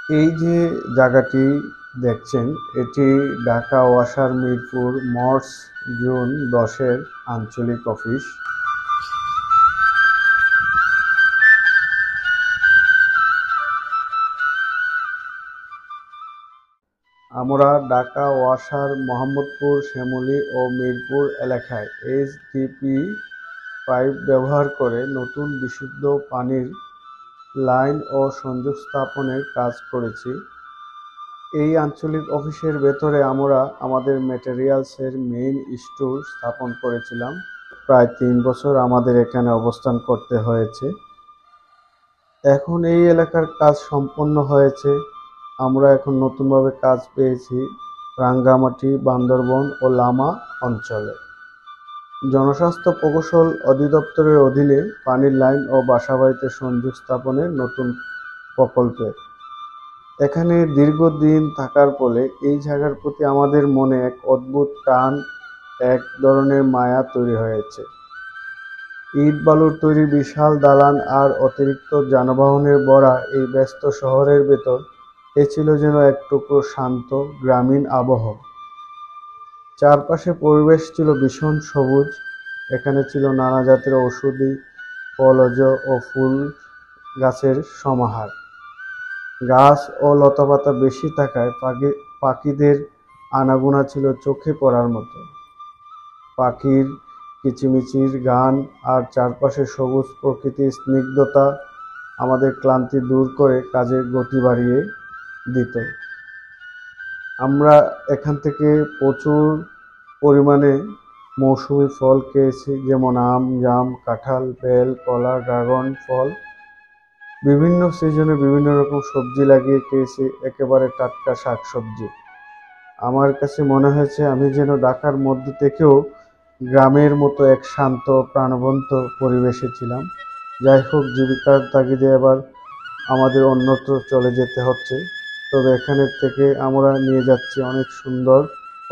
এই যে জায়গাটি দেখছেন, এটি ঢাকা ওয়াসার মিরপুর মর্স জুন 10-এর আঞ্চলিক অফিস। আমরা ঢাকা ওয়াসার মোহাম্মদপুর, শ্যামলী ও মিরপুর এলাকায় এইচডিপি পাইপ ব্যবহার করে নতুন বিশুদ্ধ পানির লাইন ও সংযোগ স্থাপনের কাজ করেছি। এই আঞ্চলিক অফিসের ভেতরে আমরা আমাদের ম্যাটেরিয়ালসের মেইন স্টোর স্থাপন করেছিলাম। প্রায় 3 বছর আমাদের এখানে অবস্থান করতে হয়েছে। এখন এই এলাকার কাজ সম্পন্ন হয়েছে। আমরা এখন নতুনভাবে কাজ পেয়েছি রাঙ্গামাটি, বান্দরবন ও লামা অঞ্চলে। জনস্বাস্থ্য প্রকৌশল অধিদপ্তরের অধীনে পানির লাইন ও বাসাবাড়িতে সংযোগ স্থাপনের নতুন প্রকল্পে এখানে দীর্ঘদিন থাকার ফলে এই জায়গার প্রতি আমাদের মনে এক অদ্ভুত টান, এক ধরনের মায়া তৈরি হয়েছে। ইট বালুর তৈরি বিশাল দালান আর অতিরিক্ত যানবাহনের ভরা এই ব্যস্ত শহরের ভেতর এ ছিল যেন এক টুকরো শান্ত গ্রামীণ আবহ। চারপাশে পরিবেশ ছিল ভীষণ সবুজ। এখানে ছিল নানা জাতের ঔষধি, ফলজ ও ফুল গাছের সমাহার। গাছ ও লতাপাতা বেশি থাকায় পাখিদের আনাগোনা ছিল চোখে পড়ার মতো। পাখির কিচিমিচির গান আর চারপাশে সবুজ প্রকৃতির স্নিগ্ধতা আমাদের ক্লান্তি দূর করে কাজের গতি বাড়িয়ে দিত। আমরা এখান থেকে প্রচুর পরিমাণে মৌসুমি ফল খেয়েছি, যেমন আম, জাম, কাঁঠাল, বেল, কলা, ড্রাগন ফল। বিভিন্ন সিজনে বিভিন্ন রকম সবজি লাগিয়ে খেয়েছি, একেবারে টাটকা শাকসবজি। আমার কাছে মনে হয়েছে আমি যেন ঢাকার মধ্যে থেকেও গ্রামের মতো এক শান্ত প্রাণবন্ত পরিবেশে ছিলাম। যাই হোক, জীবিকার তাগিদে এবার আমাদের অন্যত্র চলে যেতে হচ্ছে, তবে এখানের থেকে আমরা নিয়ে যাচ্ছি অনেক সুন্দর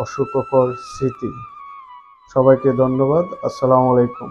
ও সুখকর স্মৃতি। সবাইকে ধন্যবাদ। আসসালামু আলাইকুম।